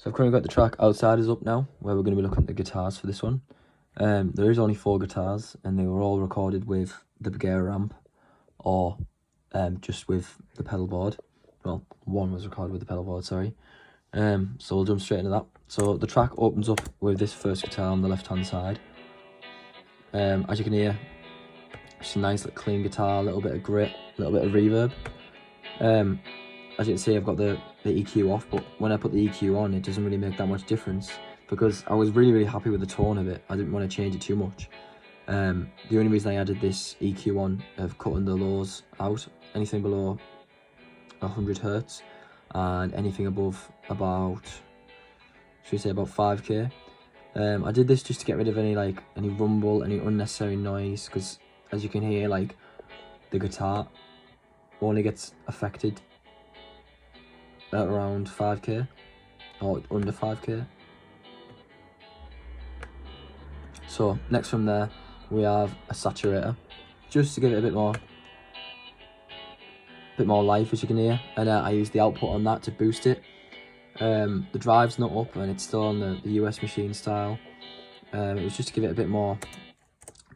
So I've currently got the track Outsiders up now, where we're going to be looking at the guitars for this one. There is only 4 guitars, and they were all recorded with the Bagheera amp, or just with the pedal board. Well, one was recorded with the pedal board, sorry. So we'll jump straight into that. So the track opens up with this first guitar on the left-hand side. As you can hear, just a nice, clean guitar, a little bit of grit, a little bit of reverb. As you can see, I've got the EQ off, but when I put the EQ on, it doesn't really make that much difference because I was really happy with the tone of it. I didn't want to change it too much. The only reason I added this EQ on of cutting the lows out, anything below 100 Hertz and anything above about, should we say about 5k. I did this just to get rid of any rumble, any unnecessary noise, because as you can hear, the guitar only gets affected at around 5k or under 5k. So next from there we have a saturator, just to give it a bit more life, as you can hear, and I use the output on that to boost it. The drive's not up and it's still on the US machine style. It was just to give it a bit more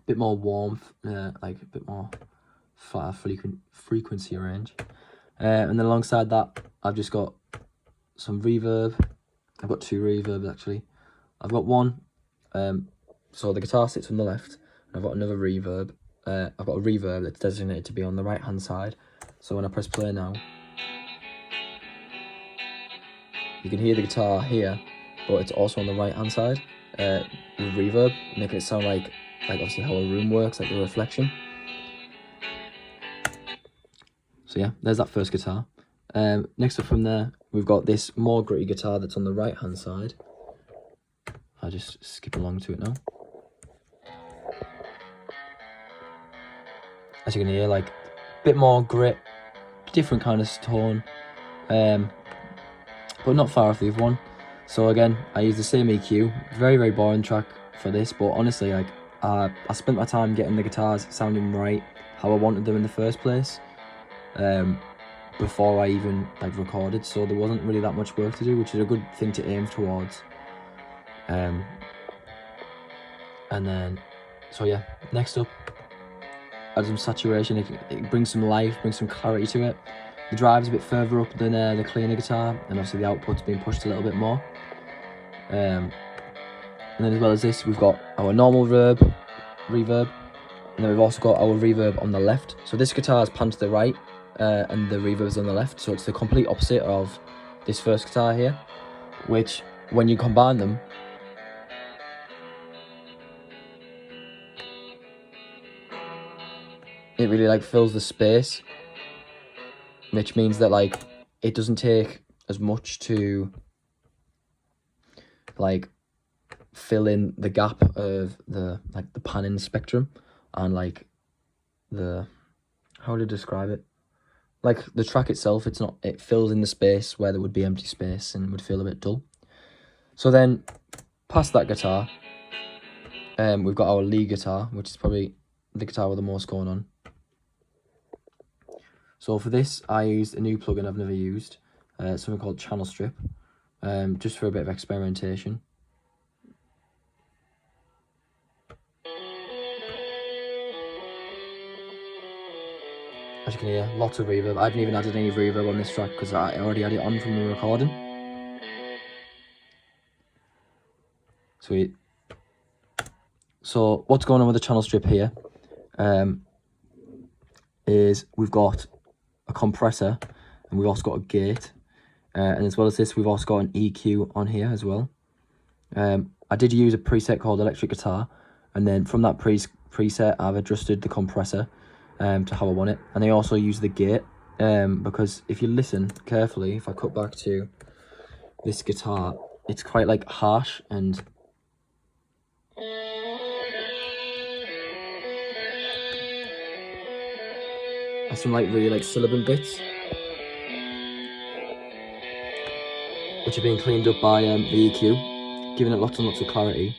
warmth, like a bit more frequency range. And then alongside that, I've just got some reverb. I've got 2 reverbs actually. I've got one, so the guitar sits on the left, and I've got another reverb. I've got a reverb that's designated to be on the right hand side. So when I press play now, you can hear the guitar here, but it's also on the right hand side with reverb, making it sound like obviously how a room works, like the reflection. So yeah, there's that first guitar. Next up from there, we've got this more gritty guitar that's on the right hand side. I'll just skip along to it now. As you can hear, a bit more grit, different kind of tone, but not far off the other one. So again, I use the same EQ. Very boring track for this, but honestly, I spent my time getting the guitars sounding right, how I wanted them in the first place, before I even recorded. So there wasn't really that much work to do, which is a good thing to aim towards. And then, so yeah, next up, add some saturation. It brings some life, brings some clarity to it. The drive's a bit further up than the cleaner guitar, and obviously the output's being pushed a little bit more. And then as well as this, we've got our normal reverb, and then we've also got our reverb on the left. So this guitar is panned to the right, and the reverb is on the left. So it's the complete opposite of this first guitar here, which when you combine them, it really fills the space, which means that it doesn't take as much to fill in the gap of the the panning spectrum and the, how to describe it, the track itself. It fills in the space where there would be empty space and would feel a bit dull. So then past that guitar, we've got our lead guitar, which is probably the guitar with the most going on. So for this, I used a new plugin I've never used, something called Channel Strip, just for a bit of experimentation. As you can hear, lots of reverb. I haven't even added any reverb on this track because I already had it on from the recording. Sweet. So what's going on with the Channel Strip here is we've got a compressor and we've also got a gate, and as well as this, we've also got an EQ on here as well. I did use a preset called Electric Guitar, and then from that preset I've adjusted the compressor to how I want it, and I also use the gate because if you listen carefully, if I cut back to this guitar, it's quite harsh and has some really sibilant bits, which are being cleaned up by the EQ, giving it lots and lots of clarity,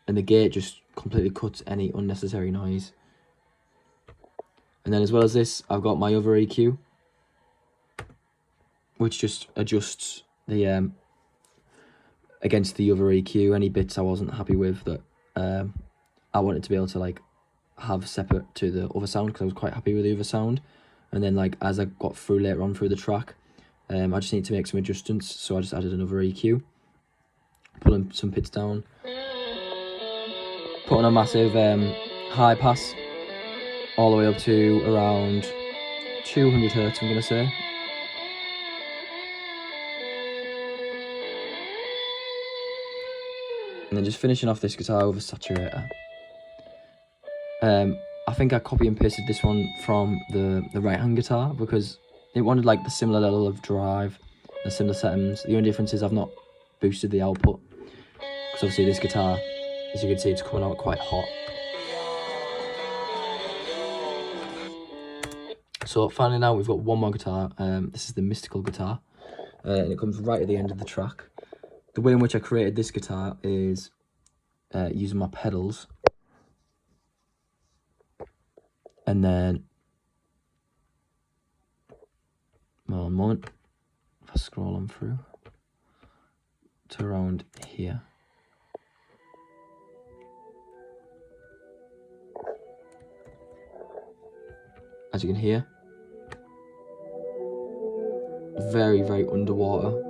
and the gate just completely cuts any unnecessary noise. And then as well as this, I've got my other EQ, which just adjusts the against the other EQ, any bits I wasn't happy with that I wanted to be able to like have separate to the other sound, because I was quite happy with the other sound. And then like as I got through later on through the track, I just need to make some adjustments, so I just added another EQ, pulling some bits down, put on a massive high pass all the way up to around 200 hertz, I'm gonna say. And then just finishing off this guitar with a saturator. I think I copy and pasted this one from the right hand guitar because it wanted like the similar level of drive, the similar settings. The only difference is I've not boosted the output, because obviously this guitar, as you can see, it's coming out quite hot. So finally now we've got one more guitar. This is the Mystical guitar, and it comes right at the end of the track. The way in which I created this guitar is using my pedals, and then one moment, if I scroll on through to around here. As you can hear, very, very underwater.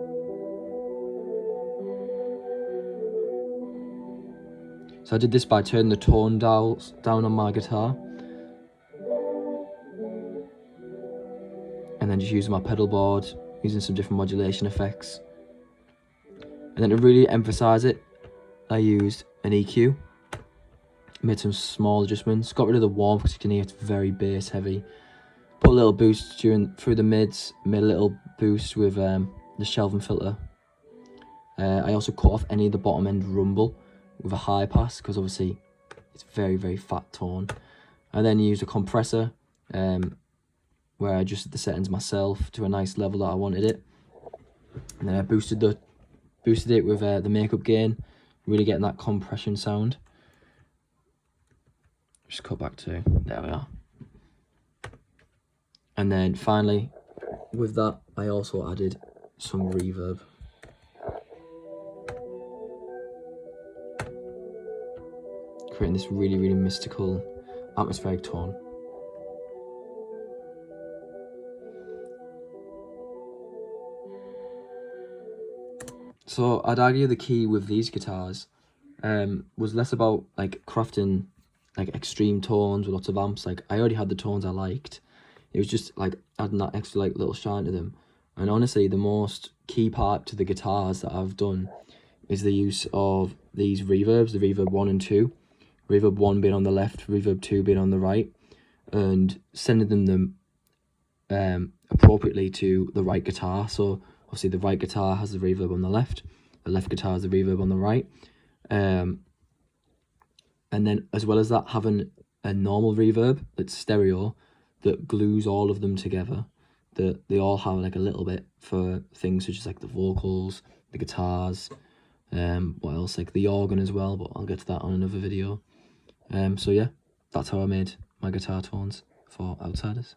So I did this by turning the tone dials down on my guitar, and then just using my pedal board, using some different modulation effects. And then to really emphasize it, I used an EQ, made some small adjustments, got rid of the warmth because you can hear it's very bass heavy. Put a little boost through the mids, made a little boost with the shelving filter. I also cut off any of the bottom end rumble with a high pass, because obviously it's very, very fat tone. I then used a compressor where I adjusted the settings myself to a nice level that I wanted it. And then I boosted it with the makeup gain, really getting that compression sound. Just cut back to, there we are. And then finally, with that, I also added some reverb. Creating this really, really mystical, atmospheric tone. So I'd argue the key with these guitars was less about like crafting like extreme tones with lots of amps. Like I already had the tones I liked. It was just like adding that extra like little shine to them. And honestly, the most key part to the guitars that I've done is the use of these reverbs, the reverb 1 and 2. Reverb 1 being on the left, reverb 2 being on the right, and sending them appropriately to the right guitar. So obviously the right guitar has the reverb on the left guitar has the reverb on the right. And then as well as that, having a normal reverb that's stereo that glues all of them together, that they all have like a little bit for things such as like the vocals, the guitars, what else, like the organ as well, but I'll get to that on another video. So yeah, that's how I made my guitar tones for Outsiders.